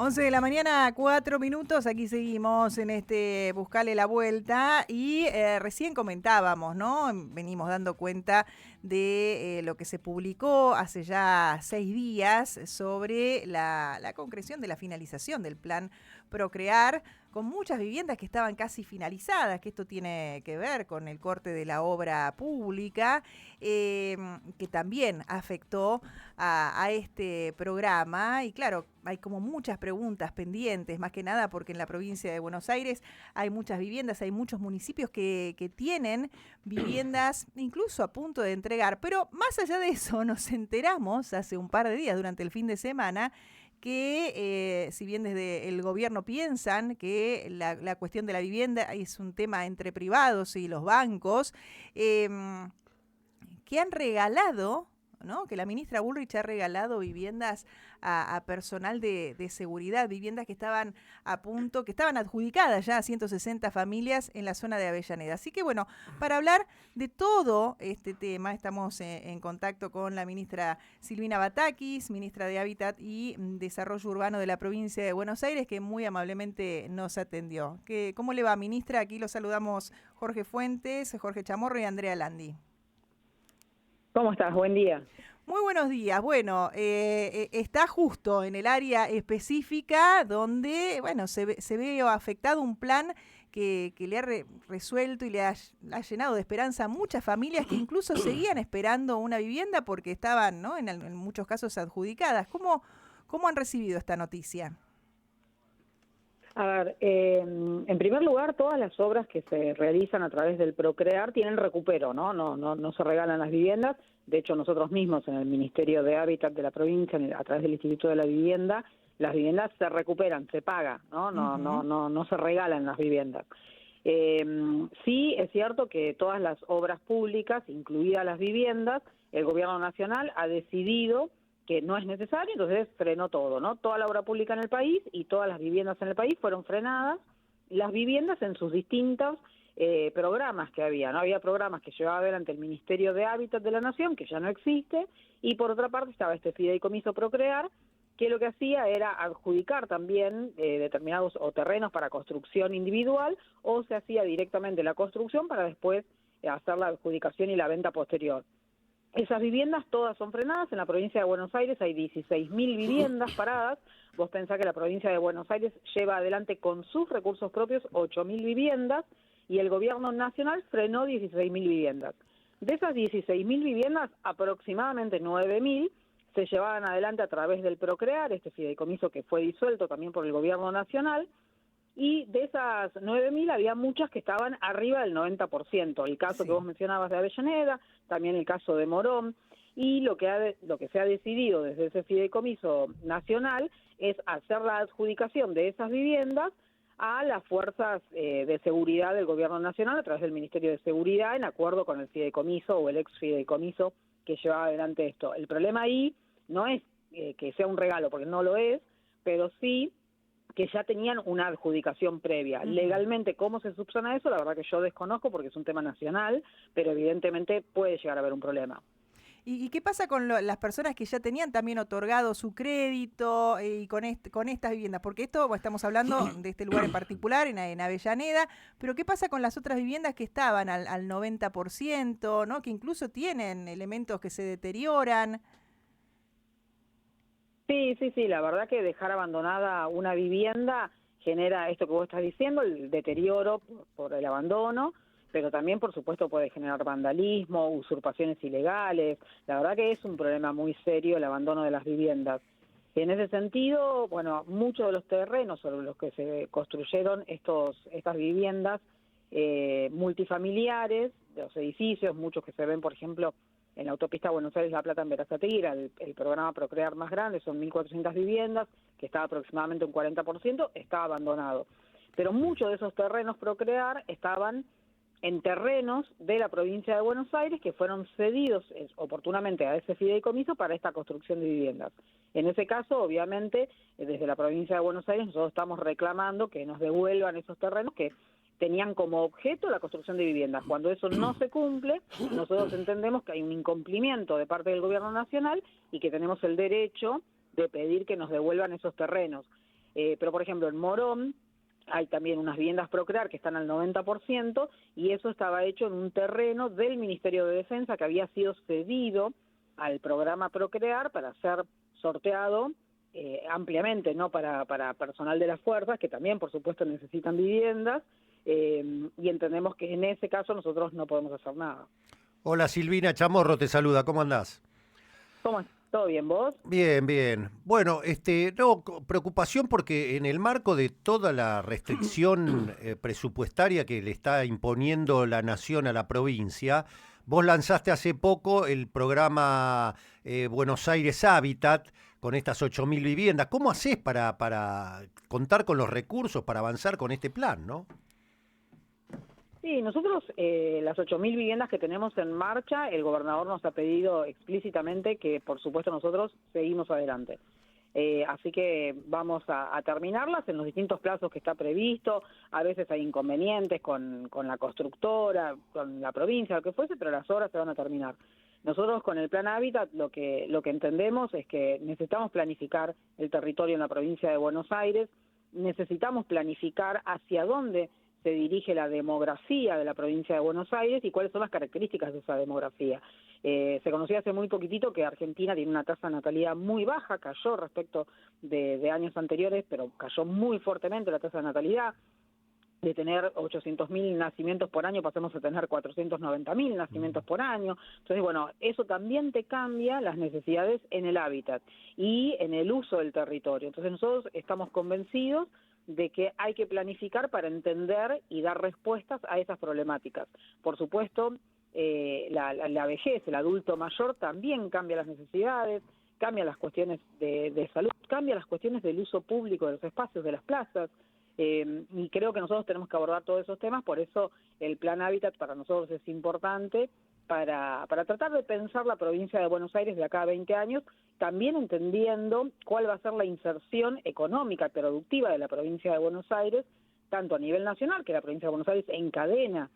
11 de la mañana, 4 minutos, aquí seguimos en este Buscale la Vuelta y recién comentábamos, ¿no? Venimos dando cuenta de lo que se publicó hace ya 6 días sobre la concreción de la finalización del plan Procrear, con muchas viviendas que estaban casi finalizadas, que esto tiene que ver con el corte de la obra pública, que también afectó a este programa. Y claro, hay como muchas preguntas pendientes, más que nada porque en la provincia de Buenos Aires hay muchas viviendas, hay muchos municipios que tienen viviendas incluso a punto de entregar. Pero más allá de eso, nos enteramos hace un par de días, durante el fin de semana, que si bien desde el gobierno piensan que la cuestión de la vivienda es un tema entre privados y los bancos, que han regalado, ¿no? Que la ministra Bullrich ha regalado viviendas a personal de seguridad, viviendas que estaban a punto, que estaban adjudicadas ya a 160 familias en la zona de Avellaneda. Así que bueno, para hablar de todo este tema, estamos en contacto con la ministra Silvina Batakis, ministra de Hábitat y Desarrollo Urbano de la provincia de Buenos Aires, que muy amablemente nos atendió. ¿Cómo le va, ministra? Aquí los saludamos Jorge Fuentes, Jorge Chamorro y Andrea Landi. ¿Cómo estás? Buen día. Muy buenos días. Bueno, está justo en el área específica donde, bueno, se ve afectado un plan que le ha resuelto y le ha llenado de esperanza a muchas familias que incluso seguían esperando una vivienda porque estaban, ¿no? En muchos casos adjudicadas. ¿Cómo han recibido esta noticia? A ver, en primer lugar, todas las obras que se realizan a través del Procrear tienen recupero, ¿no? No se regalan las viviendas. De hecho, nosotros mismos en el Ministerio de Hábitat de la provincia, a través del Instituto de la Vivienda, las viviendas se recuperan, se paga, ¿no? No se regalan las viviendas. Sí, es cierto que todas las obras públicas, incluidas las viviendas, el Gobierno Nacional ha decidido que no es necesario, entonces frenó todo, ¿no? Toda la obra pública en el país y todas las viviendas en el país fueron frenadas, las viviendas en sus distintos programas que había, ¿no? Había programas que llevaba adelante el Ministerio de Hábitat de la Nación, que ya no existe, y por otra parte estaba este fideicomiso Procrear, que lo que hacía era adjudicar también determinados o terrenos para construcción individual, o se hacía directamente la construcción para después hacer la adjudicación y la venta posterior. Esas viviendas todas son frenadas. En la provincia de Buenos Aires hay 16.000 viviendas paradas. Vos pensás que la provincia de Buenos Aires lleva adelante con sus recursos propios 8.000 viviendas y el gobierno nacional frenó 16.000 viviendas. De esas 16.000 viviendas, aproximadamente 9.000 se llevaban adelante a través del Procrear, este fideicomiso que fue disuelto también por el gobierno nacional, y de esas 9.000 había muchas que estaban arriba del 90%. El caso que vos mencionabas de Avellaneda, también el caso de Morón, y lo que se ha decidido desde ese fideicomiso nacional es hacer la adjudicación de esas viviendas a las fuerzas de seguridad del gobierno nacional a través del Ministerio de Seguridad, en acuerdo con el fideicomiso o el ex fideicomiso que llevaba adelante esto. El problema ahí no es que sea un regalo, porque no lo es, pero sí que ya tenían una adjudicación previa. Legalmente, ¿cómo se subsana eso? La verdad que yo desconozco porque es un tema nacional, pero evidentemente puede llegar a haber un problema. ¿Y qué pasa con las personas que ya tenían también otorgado su crédito y con estas viviendas? Porque esto, estamos hablando de este lugar en particular, en Avellaneda, pero ¿qué pasa con las otras viviendas que estaban al 90%, ¿no? Que incluso tienen elementos que se deterioran? Sí, la verdad que dejar abandonada una vivienda genera esto que vos estás diciendo, el deterioro por el abandono, pero también, por supuesto, puede generar vandalismo, usurpaciones ilegales. La verdad que es un problema muy serio el abandono de las viviendas. En ese sentido, bueno, muchos de los terrenos sobre los que se construyeron estas viviendas multifamiliares, de los edificios, muchos que se ven, por ejemplo, en la autopista Buenos Aires-La Plata en Berazategui, el programa Procrear más grande, son 1.400 viviendas, que está aproximadamente un 40%, está abandonado. Pero muchos de esos terrenos Procrear estaban en terrenos de la provincia de Buenos Aires que fueron cedidos oportunamente a ese fideicomiso para esta construcción de viviendas. En ese caso, obviamente, desde la provincia de Buenos Aires nosotros estamos reclamando que nos devuelvan esos terrenos que tenían como objeto la construcción de viviendas. Cuando eso no se cumple, nosotros entendemos que hay un incumplimiento de parte del gobierno nacional y que tenemos el derecho de pedir que nos devuelvan esos terrenos. Pero, por ejemplo, en Morón hay también unas viviendas Procrear que están al 90% y eso estaba hecho en un terreno del Ministerio de Defensa que había sido cedido al programa Procrear para ser sorteado ampliamente, ¿no? Para personal de las fuerzas, que también, por supuesto, necesitan viviendas, y entendemos que en ese caso nosotros no podemos hacer nada. Hola Silvina Chamorro, te saluda, ¿cómo andás? ¿Cómo? ¿Todo bien, vos? Bien, bien. Bueno, preocupación porque en el marco de toda la restricción presupuestaria que le está imponiendo la nación a la provincia, vos lanzaste hace poco el programa Buenos Aires Habitat con estas 8.000 viviendas. ¿Cómo hacés para contar con los recursos para avanzar con este plan, no? Sí, nosotros las 8.000 viviendas que tenemos en marcha, el gobernador nos ha pedido explícitamente que, por supuesto, nosotros seguimos adelante. Así que vamos a terminarlas en los distintos plazos que está previsto. A veces hay inconvenientes con la constructora, con la provincia, lo que fuese, pero las obras se van a terminar. Nosotros con el Plan Hábitat lo que entendemos es que necesitamos planificar el territorio en la provincia de Buenos Aires, necesitamos planificar hacia dónde se dirige la demografía de la provincia de Buenos Aires y cuáles son las características de esa demografía. Se conocía hace muy poquitito que Argentina tiene una tasa de natalidad muy baja, cayó respecto de años anteriores, pero cayó muy fuertemente la tasa de natalidad. De tener 800.000 nacimientos por año pasamos a tener 490.000 nacimientos por año. Entonces, bueno, eso también te cambia las necesidades en el hábitat y en el uso del territorio. Entonces nosotros estamos convencidos de que hay que planificar para entender y dar respuestas a esas problemáticas. Por supuesto, la vejez, el adulto mayor también cambia las necesidades, cambia las cuestiones de salud, cambia las cuestiones del uso público de los espacios, de las plazas, y creo que nosotros tenemos que abordar todos esos temas, por eso el Plan Hábitat para nosotros es importante, para tratar de pensar la provincia de Buenos Aires de acá a 20 años, también entendiendo cuál va a ser la inserción económica y productiva de la provincia de Buenos Aires, tanto a nivel nacional, que la provincia de Buenos Aires encadena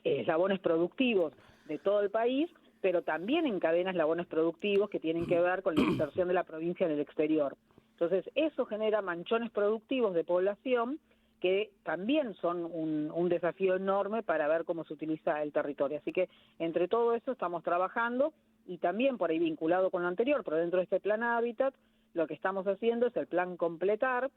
eslabones productivos de todo el país, pero también encadena eslabones productivos que tienen que ver con la inserción de la provincia en el exterior. Entonces, eso genera manchones productivos de población que también son un desafío enorme para ver cómo se utiliza el territorio. Así que entre todo eso estamos trabajando y también por ahí vinculado con lo anterior, pero dentro de este Plan Hábitat, lo que estamos haciendo es el Plan Completar,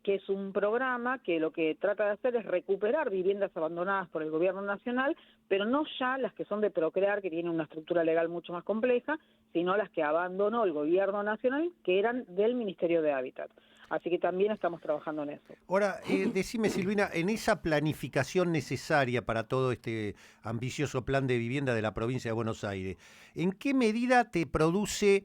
que es un programa que lo que trata de hacer es recuperar viviendas abandonadas por el gobierno nacional, pero no ya las que son de Procrear, que tienen una estructura legal mucho más compleja, sino las que abandonó el gobierno nacional, que eran del Ministerio de Hábitat. Así que también estamos trabajando en eso. Ahora, decime Silvina, en esa planificación necesaria para todo este ambicioso plan de vivienda de la provincia de Buenos Aires, ¿en qué medida te produce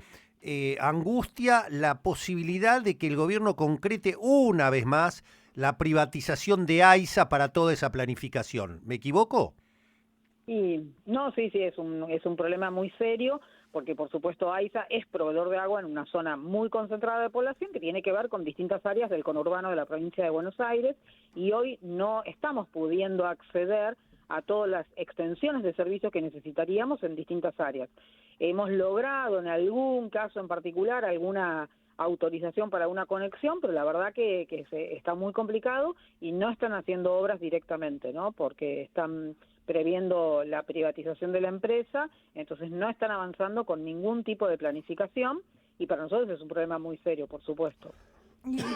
angustia la posibilidad de que el gobierno concrete una vez más la privatización de AISA para toda esa planificación? ¿Me equivoco? Y no, sí, es un problema muy serio, porque por supuesto AISA es proveedor de agua en una zona muy concentrada de población que tiene que ver con distintas áreas del conurbano de la provincia de Buenos Aires, y hoy no estamos pudiendo acceder a todas las extensiones de servicios que necesitaríamos en distintas áreas. Hemos logrado en algún caso en particular alguna autorización para una conexión, pero la verdad que está muy complicado y no están haciendo obras directamente, ¿no? Porque están previendo la privatización de la empresa, entonces no están avanzando con ningún tipo de planificación y para nosotros es un problema muy serio, por supuesto.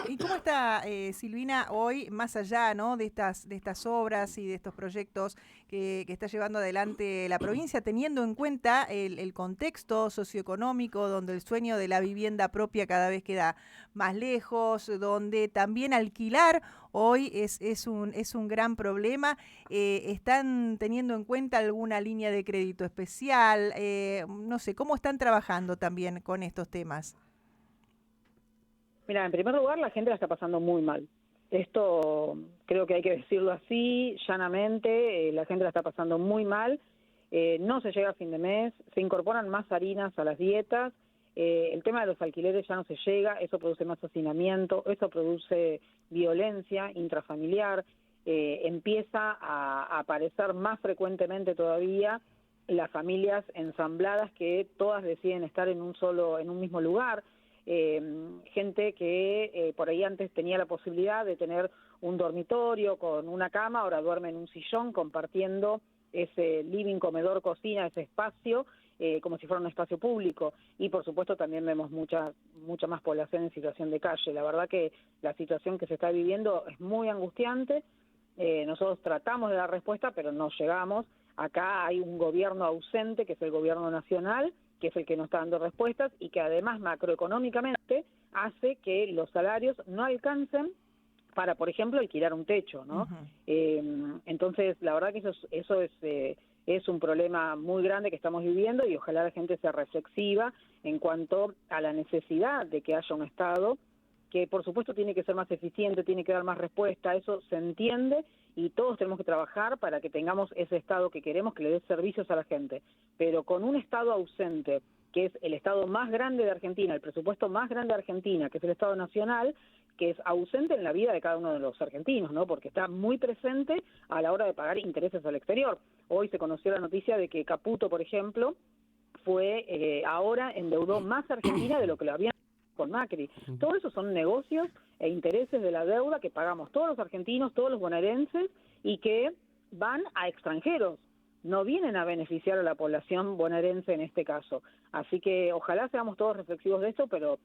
¿Y cómo está, Silvina, hoy, más allá, ¿no?, de estas obras y de estos proyectos que está llevando adelante la provincia, teniendo en cuenta el contexto socioeconómico, donde el sueño de la vivienda propia cada vez queda más lejos, donde también alquilar hoy es un gran problema? ¿Están teniendo en cuenta alguna línea de crédito especial? No sé, ¿cómo están trabajando también con estos temas? Mira, en primer lugar, la gente la está pasando muy mal. Esto creo que hay que decirlo así, llanamente, la gente la está pasando muy mal. No se llega a fin de mes, se incorporan más harinas a las dietas, el tema de los alquileres ya no se llega, eso produce más hacinamiento, eso produce violencia intrafamiliar, empieza a aparecer más frecuentemente todavía las familias ensambladas que todas deciden estar en un mismo lugar. gente que por ahí antes tenía la posibilidad de tener un dormitorio con una cama, ahora duerme en un sillón compartiendo ese living, comedor, cocina, ese espacio, como si fuera un espacio público. Y por supuesto también vemos mucha más población en situación de calle. La verdad que la situación que se está viviendo es muy angustiante. Nosotros tratamos de dar respuesta, pero no llegamos. Acá hay un gobierno ausente, que es el gobierno nacional, que es el que no está dando respuestas y que además macroeconómicamente hace que los salarios no alcancen para, por ejemplo, alquilar un techo, ¿no? Entonces, la verdad que eso es un problema muy grande que estamos viviendo y ojalá la gente sea reflexiva en cuanto a la necesidad de que haya un Estado que, por supuesto, tiene que ser más eficiente, tiene que dar más respuesta, eso se entiende y todos tenemos que trabajar para que tengamos ese Estado que queremos, que le dé servicios a la gente. Pero con un Estado ausente, que es el Estado más grande de Argentina, el presupuesto más grande de Argentina, que es el Estado Nacional, que es ausente en la vida de cada uno de los argentinos, ¿no? Porque está muy presente a la hora de pagar intereses al exterior. Hoy se conoció la noticia de que Caputo, por ejemplo, ahora endeudó más a Argentina de lo que lo habían con Macri. Todo eso son negocios e intereses de la deuda que pagamos todos los argentinos, todos los bonaerenses, y que van a extranjeros, no vienen a beneficiar a la población bonaerense en este caso. Así que ojalá seamos todos reflexivos de esto, pero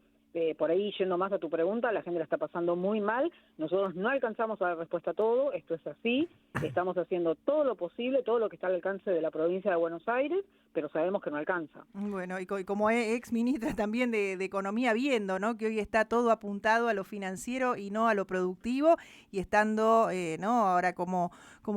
por ahí, yendo más a tu pregunta, la gente la está pasando muy mal, nosotros no alcanzamos a dar respuesta a todo, esto es así, estamos haciendo todo lo posible, todo lo que está al alcance de la provincia de Buenos Aires, pero sabemos que no alcanza. Bueno, y como ex ministra también de Economía, viendo, ¿no?, que hoy está todo apuntado a lo financiero y no a lo productivo, y estando, ¿no?, ahora como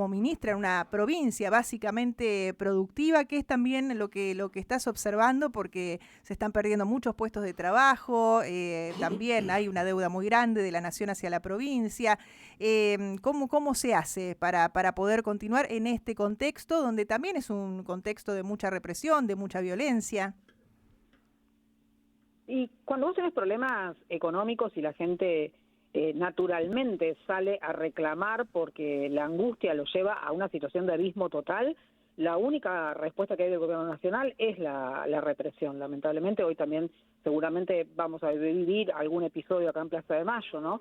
ministra en una provincia básicamente productiva, que es también lo que estás observando, porque se están perdiendo muchos puestos de trabajo, también hay una deuda muy grande de la nación hacia la provincia. ¿Cómo se hace para poder continuar en este contexto, donde también es un contexto de mucha represión, de mucha violencia? Y cuando vos tenés problemas económicos y la gente naturalmente sale a reclamar porque la angustia lo lleva a una situación de abismo total, la única respuesta que hay del gobierno nacional es la represión. Lamentablemente hoy también seguramente vamos a vivir algún episodio acá en Plaza de Mayo, ¿no?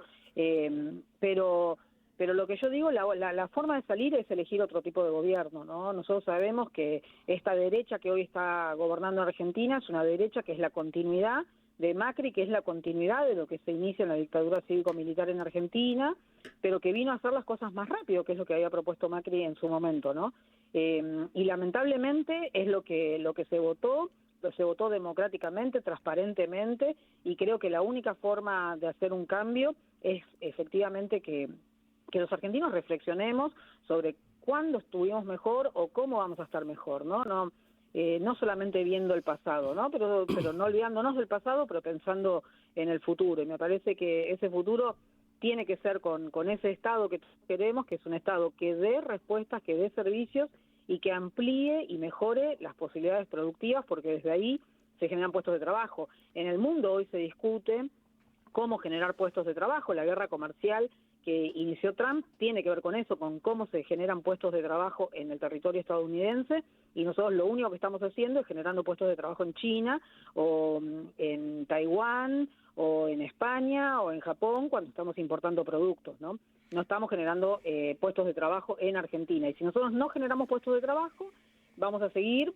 Pero lo que yo digo, la forma de salir es elegir otro tipo de gobierno, ¿no? Nosotros sabemos que esta derecha que hoy está gobernando Argentina es una derecha que es la continuidad de Macri, que es la continuidad de lo que se inicia en la dictadura cívico-militar en Argentina, pero que vino a hacer las cosas más rápido, que es lo que había propuesto Macri en su momento, ¿no? Y lamentablemente es lo que se votó democráticamente, transparentemente, y creo que la única forma de hacer un cambio es efectivamente que los argentinos reflexionemos sobre cuándo estuvimos mejor o cómo vamos a estar mejor, ¿no? No solamente viendo el pasado, ¿no? Pero no olvidándonos del pasado, pero pensando en el futuro. Y me parece que ese futuro tiene que ser con ese Estado que queremos, que es un Estado que dé respuestas, que dé servicios y que amplíe y mejore las posibilidades productivas, porque desde ahí se generan puestos de trabajo. En el mundo hoy se discute cómo generar puestos de trabajo. La guerra comercial que inició Trump tiene que ver con eso, con cómo se generan puestos de trabajo en el territorio estadounidense, y nosotros lo único que estamos haciendo es generando puestos de trabajo en China o en Taiwán o en España o en Japón cuando estamos importando productos, ¿no? No estamos generando puestos de trabajo en Argentina, y si nosotros no generamos puestos de trabajo, vamos a seguir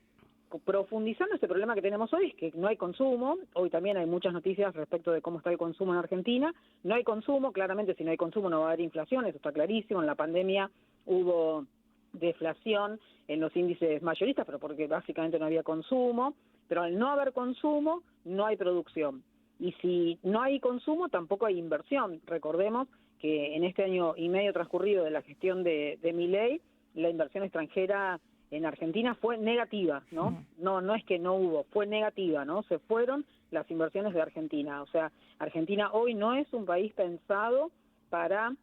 profundizando este problema que tenemos hoy, es que no hay consumo. Hoy también hay muchas noticias respecto de cómo está el consumo en Argentina. No hay consumo, claramente si no hay consumo no va a haber inflación, eso está clarísimo. En la pandemia hubo deflación en los índices mayoristas, pero porque básicamente no había consumo. Pero al no haber consumo, no hay producción. Y si no hay consumo, tampoco hay inversión. Recordemos que en este año y medio transcurrido de la gestión de Milei, la inversión extranjera en Argentina fue negativa, ¿no? No es que no hubo, fue negativa, ¿no? Se fueron las inversiones de Argentina. O sea, Argentina hoy no es un país pensado para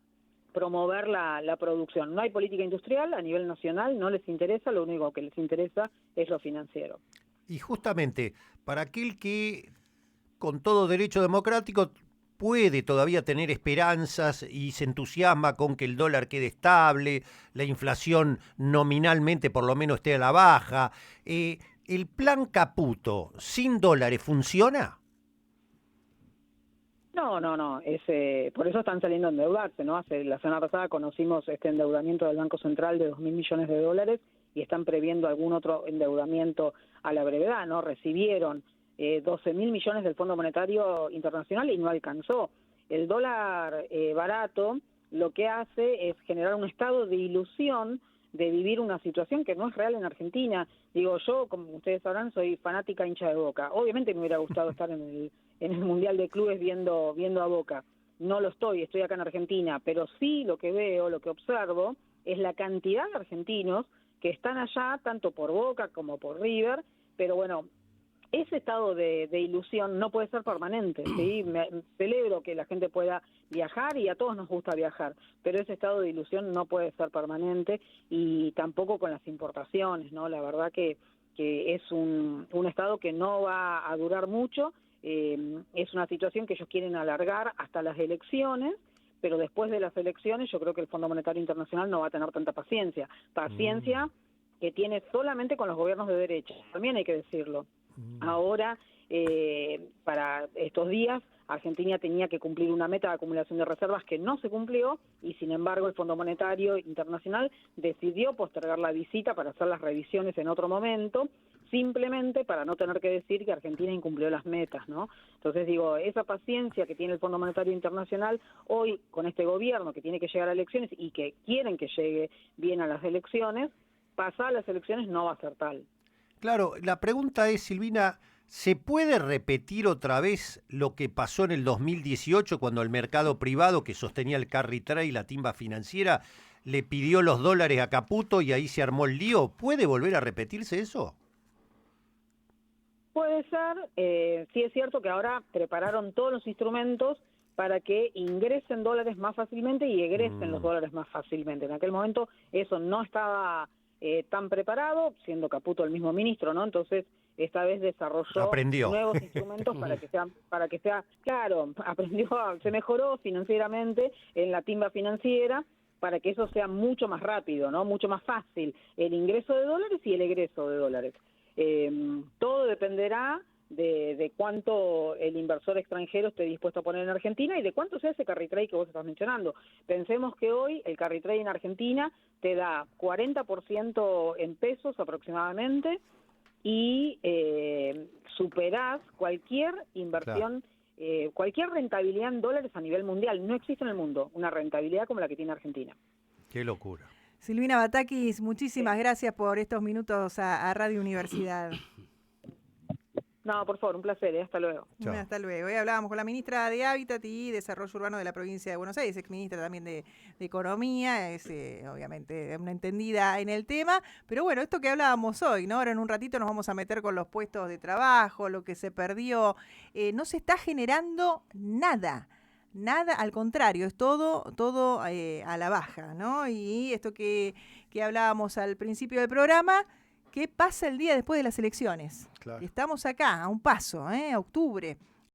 promover la producción. No hay política industrial a nivel nacional, no les interesa, lo único que les interesa es lo financiero. Y justamente, para aquel que con todo derecho democrático puede todavía tener esperanzas y se entusiasma con que el dólar quede estable, la inflación nominalmente por lo menos esté a la baja. ¿El plan Caputo sin dólares funciona? No. Por eso están saliendo a endeudarse, ¿no? La semana pasada conocimos este endeudamiento del Banco Central de $2.000 millones y están previendo algún otro endeudamiento a la brevedad, ¿no? Recibieron 12.000 millones del Fondo Monetario Internacional y no alcanzó. El dólar barato lo que hace es generar un estado de ilusión de vivir una situación que no es real en Argentina. Digo, yo, como ustedes sabrán, soy fanática hincha de Boca. Obviamente me hubiera gustado estar en el Mundial de Clubes viendo a Boca. No lo estoy acá en Argentina, pero sí lo que veo, lo que observo, es la cantidad de argentinos que están allá, tanto por Boca como por River, pero bueno, ese estado de ilusión no puede ser permanente, ¿sí? Celebro que la gente pueda viajar y a todos nos gusta viajar, pero ese estado de ilusión no puede ser permanente y tampoco con las importaciones, ¿no? La verdad que es un estado que no va a durar mucho, es una situación que ellos quieren alargar hasta las elecciones, pero después de las elecciones yo creo que el Fondo Monetario Internacional no va a tener tanta paciencia que tiene solamente con los gobiernos de derecha, también hay que decirlo. Ahora, para estos días, Argentina tenía que cumplir una meta de acumulación de reservas que no se cumplió y, sin embargo, el Fondo Monetario Internacional decidió postergar la visita para hacer las revisiones en otro momento, simplemente para no tener que decir que Argentina incumplió las metas, ¿no? Entonces, digo, esa paciencia que tiene el Fondo Monetario Internacional hoy con este gobierno que tiene que llegar a elecciones y que quieren que llegue bien a las elecciones, pasar las elecciones no va a ser tal. Claro, la pregunta es, Silvina, ¿se puede repetir otra vez lo que pasó en el 2018 cuando el mercado privado que sostenía el carry trade y la timba financiera le pidió los dólares a Caputo y ahí se armó el lío? ¿Puede volver a repetirse eso? Puede ser, sí es cierto que ahora prepararon todos los instrumentos para que ingresen dólares más fácilmente y egresen los dólares más fácilmente. En aquel momento eso no estaba tan preparado, siendo Caputo el mismo ministro, ¿no? Entonces esta vez desarrolló nuevos instrumentos para que sea, claro, se mejoró financieramente en la timba financiera para que eso sea mucho más rápido, ¿no? Mucho más fácil el ingreso de dólares y el egreso de dólares. Todo dependerá de cuánto el inversor extranjero esté dispuesto a poner en Argentina y de cuánto sea ese carry trade que vos estás mencionando. Pensemos que hoy el carry trade en Argentina te da 40% en pesos aproximadamente y superás cualquier inversión, cualquier rentabilidad en dólares a nivel mundial. No existe en el mundo una rentabilidad como la que tiene Argentina. Qué locura. Silvina Batakis, muchísimas gracias por estos minutos a Radio Universidad. No, por favor, un placer, hasta luego. Bueno, hasta luego. Hoy hablábamos con la ministra de Hábitat y Desarrollo Urbano de la provincia de Buenos Aires, exministra también de Economía, es obviamente una entendida en el tema, pero bueno, esto que hablábamos hoy, ¿no? Ahora en un ratito nos vamos a meter con los puestos de trabajo, lo que se perdió, no se está generando nada, al contrario, es todo a la baja, ¿no? Y esto que hablábamos al principio del programa, ¿qué pasa el día después de las elecciones? Claro. Estamos acá, a un paso, octubre.